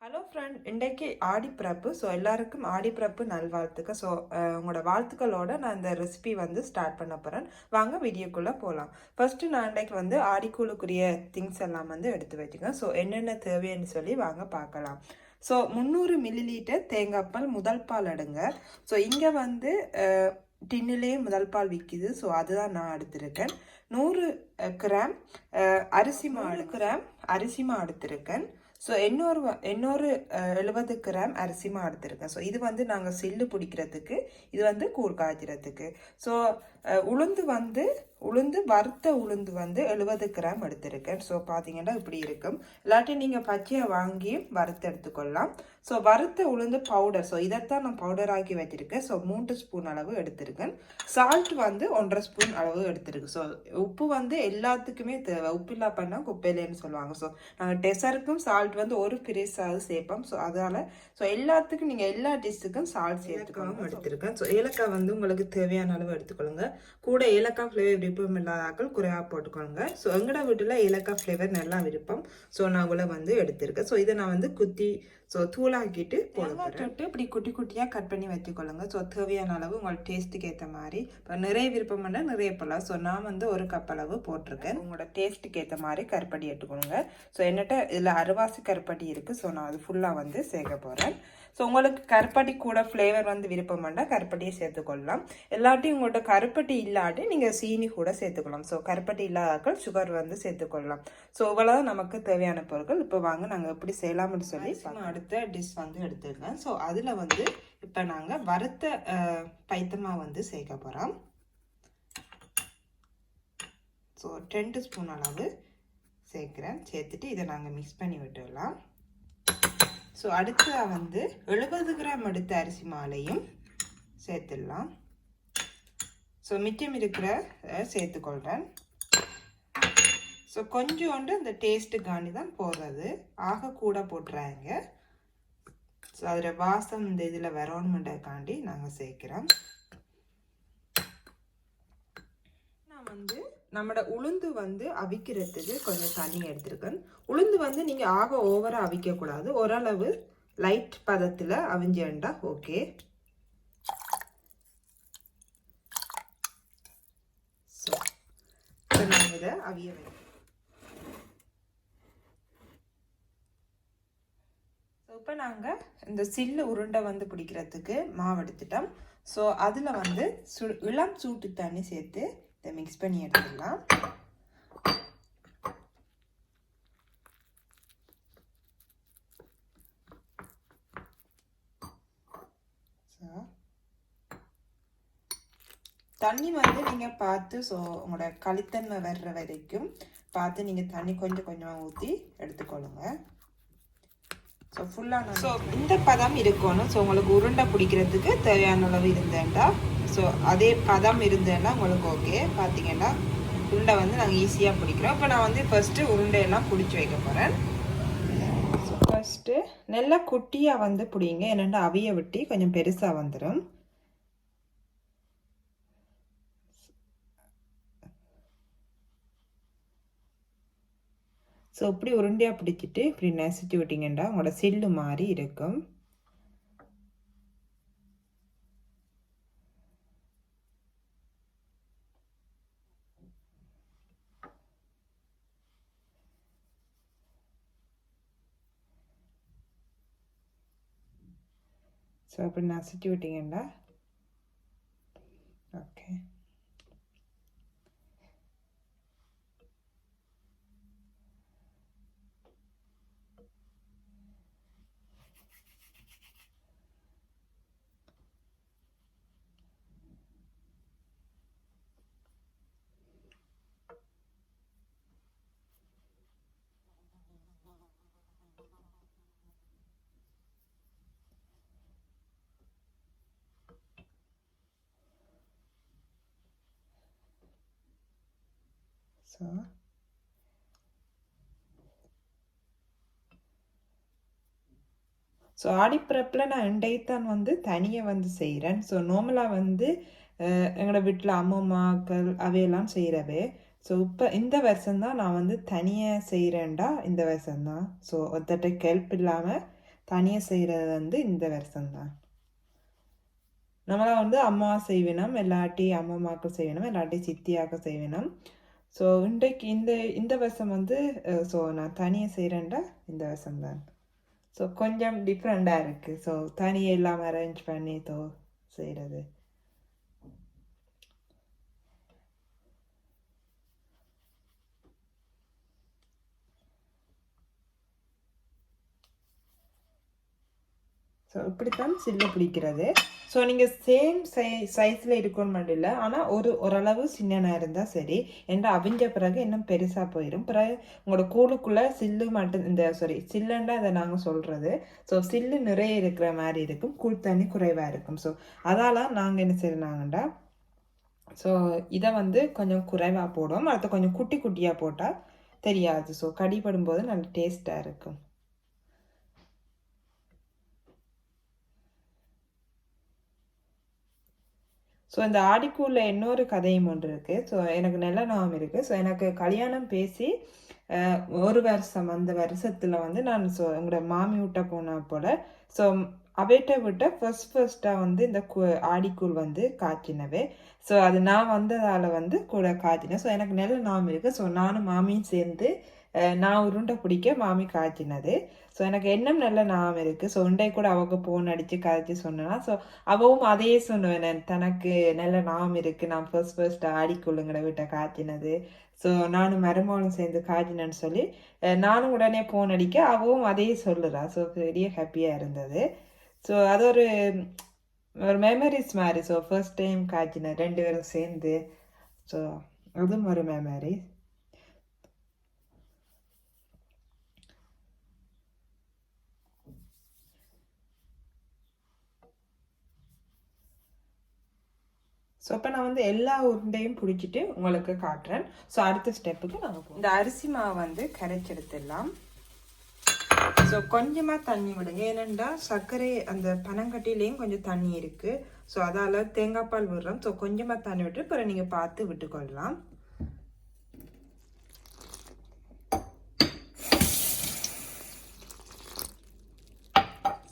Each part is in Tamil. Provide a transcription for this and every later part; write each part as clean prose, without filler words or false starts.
ஹலோ ஃப்ரெண்ட், இன்றைக்கு ஆடி பிறப்பு. ஸோ எல்லாருக்கும் ஆடி பிறப்பு நல்வாழ்த்துக்கள். ஸோ உங்களோட வாழ்த்துக்களோட நான் இந்த ரெசிபி வந்து ஸ்டார்ட் பண்ண போகிறேன். வாங்க வீடியோக்குள்ளே போகலாம். ஃபர்ஸ்ட்டு நான் இன்றைக்கு வந்து ஆடிக்கூழுக்குரிய திங்ஸ் எல்லாம் வந்து எடுத்து வச்சுக்கேன். ஸோ என்னென்ன தேவைன்னு சொல்லி வாங்க பார்க்கலாம். ஸோ 300 மில்லிலிட்டர் தேங்காய் பால் முதல் பால் எடுங்க. ஸோ இங்கே வந்து டின்னிலேயே முதல் பால் விற்கிது. ஸோ அதுதான் நான் எடுத்திருக்கேன். 100 கிராம் அரிசி மாடு கிராம் அரிசி மா எடுத்திருக்கேன். ஸோ இன்னொரு 70 கிராம் அரிசி மா எடுத்திருக்கேன். ஸோ இது வந்து நாங்கள் சில்லு பிடிக்கிறதுக்கு, இது வந்து கூழ் காய்ச்சறதுக்கு. ஸோ உளுந்து வறுத்த உளுந்து வந்து 70 கிராம் எடுத்திருக்கேன். ஸோ பார்த்தீங்கன்னா இப்படி இருக்கும். இல்லாட்டி நீங்கள் பச்சையை வாங்கி வறுத்து எடுத்துக்கொள்ளலாம். ஸோ வறுத்த உளுந்து பவுடர், ஸோ இதைத்தான் நான் பவுடர் ஆக்கி வச்சுருக்கேன். ஸோ 3 ஸ்பூன் அளவு எடுத்திருக்கேன். சால்ட் வந்து 1.5 ஸ்பூன் அளவு எடுத்திருக்கு. ஸோ உப்பு வந்து எல்லாத்துக்குமே தேவை. உப்பு இல்லா பண்ணால் குப்பையிலேன்னு சொல்லுவாங்க. ஸோ நாங்கள் டெசருக்கும் சால்ட் வந்து ஒரு பிரிஸாவது சேர்ப்போம். ஸோ அதனால் எல்லாத்துக்கும் நீங்கள் எல்லா டிஷ்ஷுக்கும் சால்ட் சேர்த்துக்கணும் எடுத்திருக்கேன். ஸோ ஏலக்காய் வந்து உங்களுக்கு தேவையான அளவு எடுத்துக்கொள்ளுங்க. கூட ஏலக்காய் ஃப்ளேவர் விருப்பம் இல்லாத ஆக்கள் குறைவாக போட்டுக்கோங்க. ஸோ எங்களோட வீட்டில் ஏலக்காய் ஃப்ளேவர் நல்லா விருப்பம். ஸோ நான் இவ்வளோ வந்து எடுத்திருக்கேன். ஸோ இதை நான் வந்து குத்தி தூளாக்கிட்டு போட்டு இப்படி குட்டி குட்டியாக கட் பண்ணி வச்சுக்கொள்ளுங்க. ஸோ தேவையான அளவு உங்களோட டேஸ்ட்டுக்கு ஏற்ற மாதிரி. இப்போ நிறைய விருப்பம் பண்ணால் நிறைய போடலாம். ஸோ நான் வந்து ஒரு கப் அளவு போட்டிருக்கேன். உங்களோட டேஸ்ட்டுக்கு ஏற்ற மாதிரி கருப்பட்டி எடுத்துக்கொள்ளுங்க. ஸோ என்னட்ட இதில் அரைவாசி கருப்பட்டி இருக்குது. ஸோ நான் அது ஃபுல்லாக வந்து சேர்க்க போகிறேன். ஸோ உங்களுக்கு கருப்பட்டி கூட ஃப்ளேவர் வந்து விருப்பம் பண்ணால் கருப்பட்டியை சேர்த்துக்கொள்ளலாம். எல்லாட்டையும் உங்கள்கிட்ட கருப்பட்டி இல்லாட்டி நீங்கள் சீனி கூட சேர்த்துக்கலாம். ஸோ கருப்பட்டி இல்லாதாக்கள் சுகர் வந்து சேர்த்துக்கொள்ளலாம். ஸோ இவ்வளோதான் நமக்கு தேவையான பொருட்கள். இப்போ வாங்க நாங்கள் எப்படி செய்யலாம்னு சொல்லி அடுத்த டிஷ் வந்து எடுத்துருக்கேன். ஸோ அதில் வந்து இப்போ நாங்கள் வறுத்த பைத்தமாக வந்து சேர்க்க போகிறோம். ஸோ 2 ஸ்பூன் அளவு சேர்க்குறேன். சேர்த்துட்டு இதை நாங்கள் மிக்ஸ் பண்ணி விட்டுடலாம். ஸோ அடுத்ததாக வந்து 70 கிராம் எடுத்த அரிசி மாலையும் சேர்த்துடலாம். ஸோ மிச்சம் இருக்கிற சேர்த்துக்கொள்கிறேன். ஸோ கொஞ்சோண்டு அந்த டேஸ்ட்டுக்காண்டி தான் போடுறது, ஆக கூட போட்டுறாங்க. ஸோ அதில் வாசம் இந்த இதில் வரணுமெண்ட்டுக்காண்டி நாங்கள் சேர்க்குறோம். நான் வந்து நம்மளோட உளுந்து வந்து அவிக்கிறதுக்கு கொஞ்சம் தண்ணி எடுத்துருக்கேன். உளுந்து வந்து நீங்கள் ஆக ஓவராக அவிக்கக்கூடாது. ஓரளவு லைட் பதத்தில் அவிஞ்சேண்டா ஓகே. ஸோ இப்போ நான் இதை அவிய வைக்கிறேன். ஸோ இப்போ நாங்கள் இந்த சில்லு உருண்டை வந்து பிடிக்கிறதுக்கு மாவு எடுத்துட்டோம். ஸோ அதில் வந்து இளம் சூட்டு தண்ணி சேர்த்து இதை மிக்ஸ் பண்ணி எடுத்துடலாம். தண்ணி வந்து நீங்கள் பார்த்து, ஸோ உங்களோட களித்தன்மை வர்ற வரைக்கும் பார்த்து நீங்கள் தண்ணி கொஞ்சம் கொஞ்சமாக ஊற்றி எடுத்துக்கொள்ளுங்க. ஸோ ஃபுல்லாக ஸோ இந்த பதம் இருக்கணும். ஸோ உங்களுக்கு உருண்டை பிடிக்கிறதுக்கு தேவையான அளவு இருந்தேன்டா. ஸோ அதே பதம் இருந்தேன்னா உங்களுக்கு ஓகே. பார்த்தீங்கன்னா உருண்டை வந்து நாங்கள் ஈஸியாக பிடிக்கிறோம். இப்போ நான் வந்து ஃபஸ்ட்டு உருண்டையெல்லாம் பிடிச்சி வைக்க போகிறேன். ஸோ ஃபஸ்ட்டு நல்லா குட்டியாக வந்து பிடிங்க, என்னென்னா அவிய விட்டி கொஞ்சம் பெருசாக வந்துடும். ஸோ இப்படி உருண்டையாக பிடிச்சிட்டு இப்படி நெசிச்சு விட்டிங்கன்னா உங்களோட சில்லு மாதிரி இருக்கும். ஸோ அப்படி நசிச்சு விட்டிங்கன்னா ஓகே. ஸோ ஆடிப்பிறப்பில் நான் இண்டைத்தான் வந்து தனியாக வந்து செய்கிறேன். ஸோ நார்மலாக வந்து எங்களோட வீட்டில் அம்மாக்கள் அவையெல்லாம் செய்கிறவே. ஸோ இப்போ இந்த வருஷம்தான் நான் வந்து தனியாக செய்கிறேன்டா, இந்த வருஷம்தான். ஸோ ஒருத்தட்ட ஹெல்ப் இல்லாமல் தனியாக செய்கிறது வந்து இந்த வருஷம்தான். நம்மளாம் வந்து அம்மா செய்வினம், இல்லாட்டி அம்மாமாக்கள் செய்வினம், இல்லாட்டி சித்தியாக்க செய்வினம். ஸோ இன்றைக்கு இந்த வருஷம் வந்து ஸோ நான் தனியாக செய்கிறேன்டா இந்த வருஷம்தான். ஸோ கொஞ்சம் டிஃப்ரெண்ட்டாக இருக்குது. ஸோ தனியாக எல்லாம் அரேஞ்ச் பண்ணி செய்கிறது. ஸோ இப்படித்தான் சில்லு பிடிக்கிறது. ஸோ நீங்கள் சேம் சைஸில் இருக்கணும் மட்டும் இல்லை, ஆனால் ஓரளவு சின்னனாக இருந்தால் சரி. ஏன்னா அவிஞ்ச பிறகு இன்னும் பெருசாக போயிடும். பிறகு உங்களோட கூழுக்குள்ளே சில்லு மட்டும் சில்லுன்னா அதை நாங்கள் சொல்கிறது. ஸோ சில்லு நிறைய இருக்கிற மாதிரி இருக்கும், கூழ் தண்ணி குறைவாக இருக்கும். ஸோ அதால் நாங்கள் என்ன செய்யறாங்கண்டா, ஸோ இதை வந்து கொஞ்சம் குறைவாக போடுவோம். அடுத்து கொஞ்சம் குட்டி குட்டியாக போட்டால் தெரியாது. ஸோ கடிப்படும் போது நல்ல டேஸ்ட்டாக இருக்கும். ஸோ இந்த ஆடிக்கூரில் இன்னொரு கதையும் ஒன்று இருக்குது. ஸோ எனக்கு நல்ல ஞாபகம் இருக்குது. ஸோ எனக்கு கல்யாணம் பேசி ஒரு வருஷம், அந்த வருஷத்தில் வந்து நான் எங்களோட மாமி விட்ட போன போல் ஸோ அவைட்ட விட்ட ஃபர்ஸ்ட்டாக வந்து இந்த ஆடிக்கூழ் வந்து காய்ச்சினவே. ஸோ அது நான் வந்ததால் வந்து கூட காய்ச்சினேன். ஸோ எனக்கு நல்ல ஞாபகம் இருக்குது. ஸோ நானும் மாமியும் சேர்ந்து நான் உருண்டை பிடிக்க மாமி காய்ச்சினது. ஸோ எனக்கு இன்னும் நல்ல ஞாபகம் இருக்குது. ஸோ உண்டை கூட அவங்க ஃபோன் அடித்து காய்ச்சி சொன்னா. ஸோ அவவும் அதையே சொன்னேன், தனக்கு நல்ல ஞாபகம் இருக்குது, நான் ஃபர்ஸ்ட் ஆடிக்குள்ளுங்கிற வீட்டை காய்ச்சினது. ஸோ நானும் மருமகளும் சேர்ந்து காய்ச்சினேன்னு சொல்லி நானும் உடனே ஃபோன் அடிக்க அவவும் அதையே சொல்லுறா. ஸோ பெரிய ஹாப்பியாக இருந்தது. ஸோ அது ஒரு மெமரிஸ் மாதிரி. ஸோ ஃபர்ஸ்ட் டைம் காய்ச்சினேன் 2 பேரும் சேர்ந்து. ஸோ அதுவும் ஒரு மெமரி. ஸோ இப்போ நான் வந்து எல்லா உருண்டையும் பிடிச்சிட்டு உங்களுக்கு காட்டுறேன். ஸோ அடுத்த ஸ்டெப்புக்கு நாங்கள் போவோம். இந்த அரிசி மாவு வந்து கரைச்சி எடுத்துடலாம். ஸோ கொஞ்சமாக தண்ணி விடுங்க, ஏனெண்டா சர்க்கரை அந்த பனங்கட்டிலையும் கொஞ்சம் தண்ணி இருக்குது. ஸோ அதால் தேங்காய் பால் விடுறோம். ஸோ கொஞ்சமாக தண்ணி விட்டு பிறகு நீங்கள் பார்த்து விட்டுக்கொள்ளலாம்.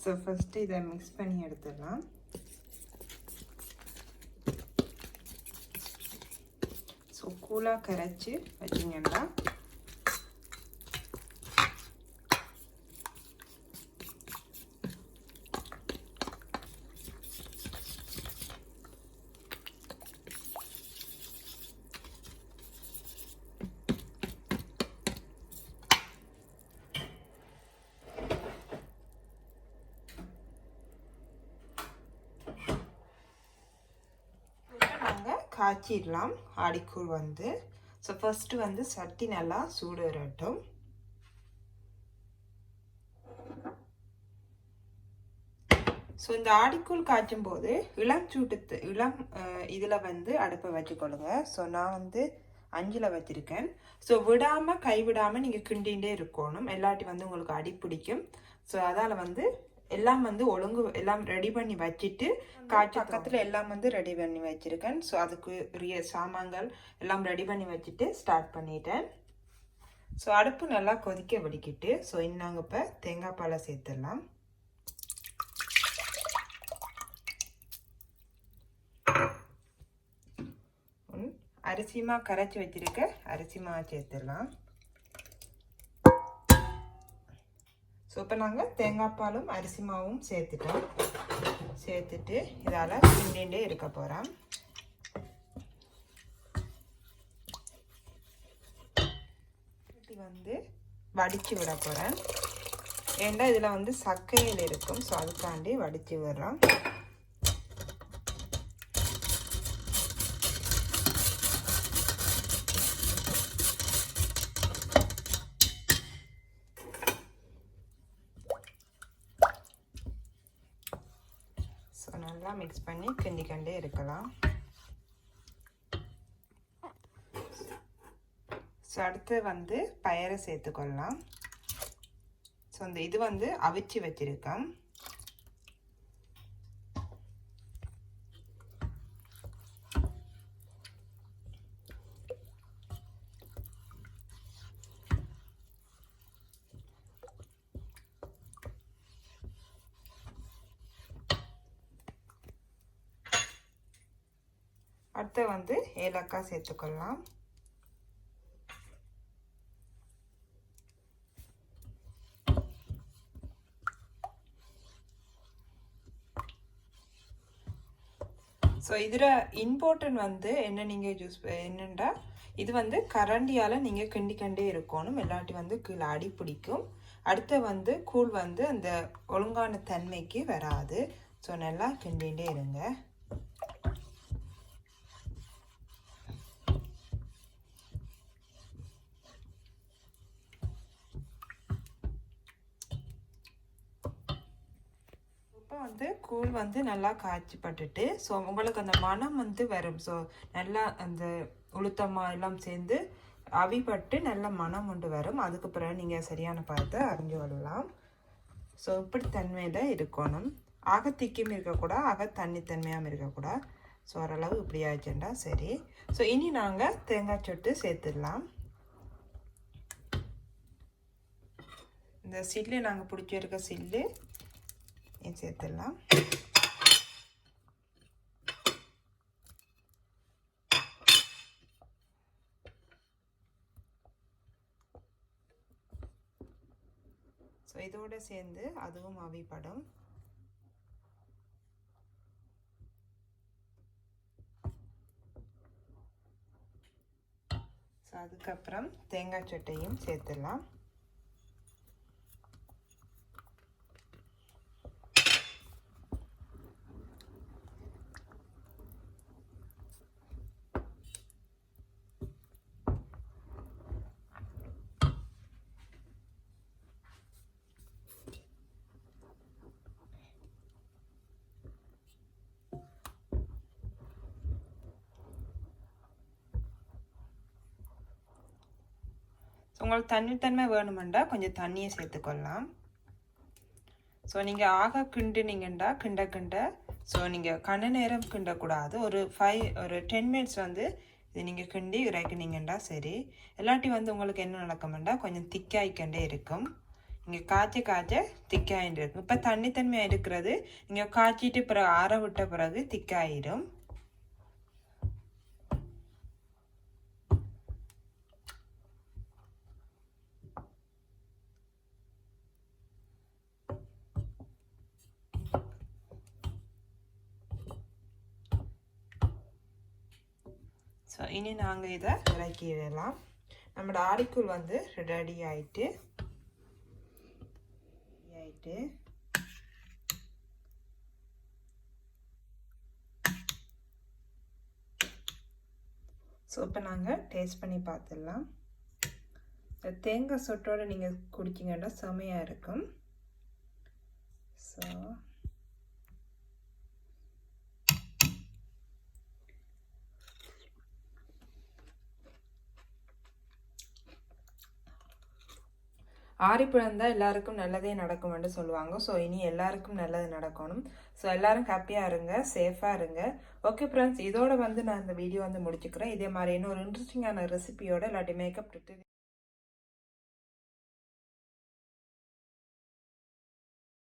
ஸோ ஃபஸ்ட்டு இதை மிக்ஸ் பண்ணி எடுத்துடலாம். ஸோ கூலாக கரைச்சி வச்சிங்கன்னா காய்ச்சிடலாம் ஆடிக்கூழ் வந்து. ஸோ ஃபஸ்ட்டு வந்து சட்டி நல்லா சூடு வரட்டும். ஸோ இந்த ஆடிக்கூழ் காய்ச்சும் போது இளம் இதில் வந்து அடுப்பை வச்சுக்கொள்ளுங்க. ஸோ நான் வந்து 5ல் வச்சுருக்கேன். ஸோ விடாமல் கைவிடாமல் நீங்கள் கிண்டிகிட்டே இருக்கணும், இல்லாட்டி வந்து உங்களுக்கு அடி பிடிக்கும். ஸோ அதால் வந்து எல்லாம் வந்து எல்லாம் ரெடி பண்ணி வச்சுட்டு காய்ச்சி பக்கத்தில் எல்லாம் வந்து ரெடி பண்ணி வச்சுருக்கேன். ஸோ அதுக்கு சாமான்கள் எல்லாம் ரெடி பண்ணி வச்சுட்டு ஸ்டார்ட் பண்ணிட்டேன். ஸோ அடுப்பு நல்லா கொதிக்க வடிக்கிட்டு ஸோ இன்னும் இப்போ தேங்காய் பாலை சேர்த்துடலாம். அரிசி மாவு கரைச்சி வச்சிருக்க அரிசி மாவை சேர்த்துடலாம். ஸோ இப்போ நாங்கள் தேங்காய் பாலும் அரிசி மாவும் சேர்த்துட்டு இதால் கிண்டிகிட்டே இருக்க போகிறோம். வந்து வடித்து விட போகிறேன், ஏன்னா இதில் வந்து சர்க்கரையில் இருக்கும். ஸோ அதுக்காண்டி வடித்து விடுறோம். நல்லா மிக்ஸ் பண்ணி கிண்டிக்கண்டே இருக்கலாம். ஸோ அடுத்து வந்து பயரை சேர்த்துக்கொள்ளலாம். ஸோ இந்த இது வந்து அவிச்சு வச்சிருக்கேன். அடுத்து வந்து ஏலக்காய் சேர்த்துக்கொள்ளலாம். ஸோ இதில் இம்பார்ட்டன்ட் வந்து என்ன நீங்கள் என்னென்னா இது வந்து கரண்டியால் நீங்கள் கிண்டிக்கண்டே இருக்கணும், இல்லாட்டி வந்து கீழே அடி பிடிக்கும். அடுத்து வந்து கூழ் வந்து அந்த ஒழுங்கான தன்மைக்கு வராது. ஸோ நல்லா கிண்டிகிட்டே இருங்க. வந்து கூழ் வந்து நல்லா காய்ச்சிப்பட்டுட்டு ஸோ உங்களுக்கு அந்த மனம் வந்து வரும். ஸோ நல்லா அந்த உளுத்தமா எல்லாம் சேர்ந்து அவிப்பட்டு நல்ல மனம் கொண்டு வரும். அதுக்கு பிறகு நீங்கள் சரியான பதத்தை அறிஞ்சு கொள்ளலாம். ஸோ இப்படி தன்மையில் இருக்கணும். ஆகத்திக்கும் இருக்கக்கூடாது, தண்ணி தன்மையாகவும் இருக்கக்கூடாது. ஸோ ஓரளவு இப்படி ஆச்சுண்டா சரி. ஸோ இனி நாங்கள் தேங்காய் சொட்டு சேர்த்துடலாம். இந்த சில்லு நாங்கள் பிடிச்சிருக்க சில்லு சேர்த்துடலாம். ஸோ இதோட சேர்ந்து அதுவும் அவிப்படும். ஸோ அதுக்கப்புறம் தேங்காய் சட்டையும் சேர்த்துடலாம். உங்களுக்கு தண்ணி வேணுமெண்டா கொஞ்சம் தண்ணியை சேர்த்துக்கொள்ளலாம். ஸோ நீங்கள் ஆக கிண்டுனீங்கண்டா கிண்ட ஸோ நீங்கள் கண்ண நேரம் கிண்டக்கூடாது. ஒரு 10 மினிட்ஸ் வந்து இது நீங்கள் கிண்டி இறக்குனீங்கண்டா சரி. இல்லாட்டி வந்து உங்களுக்கு என்ன நடக்குமெண்டா கொஞ்சம் திக்காய்க்கண்டே இருக்கும். நீங்கள் காய்ச்ச திக்காயிட்டு இருக்கும். இப்போ தன்மையாக இருக்கிறது நீங்கள் காய்ச்சிட்டு பிறகு ஆற விட்ட பிறகு திக்காயிடும். ஸோ இனி நாங்கள் இதை இறக்கிடலாம். நம்மளோட ஆடிக்கூழ் வந்து ரெடி ஆயிட்டு ஸோ இப்போ நாங்கள் டேஸ்ட் பண்ணி பார்த்துடலாம். தேங்காய் சொட்டோடு நீங்கள் குடிச்சிங்கன்னா செமையாக இருக்கும். ஸோ ஆறிப்பிழந்தால் எல்லாருக்கும் நல்லதே நடக்கும்னு சொல்லுவாங்க. ஸோ இனி எல்லாருக்கும் நல்லது நடக்கணும். ஸோ எல்லாரும் ஹாப்பியாக இருங்க, சேஃபாக இருங்க. ஓகே ஃப்ரெண்ட்ஸ், இதோட வந்து நான் இந்த வீடியோ வந்து முடிச்சுக்கிறேன். இதே மாதிரி இன்னொரு இன்ட்ரெஸ்டிங்கான ரெசிபியோட இல்லாட்டி மேக்கப்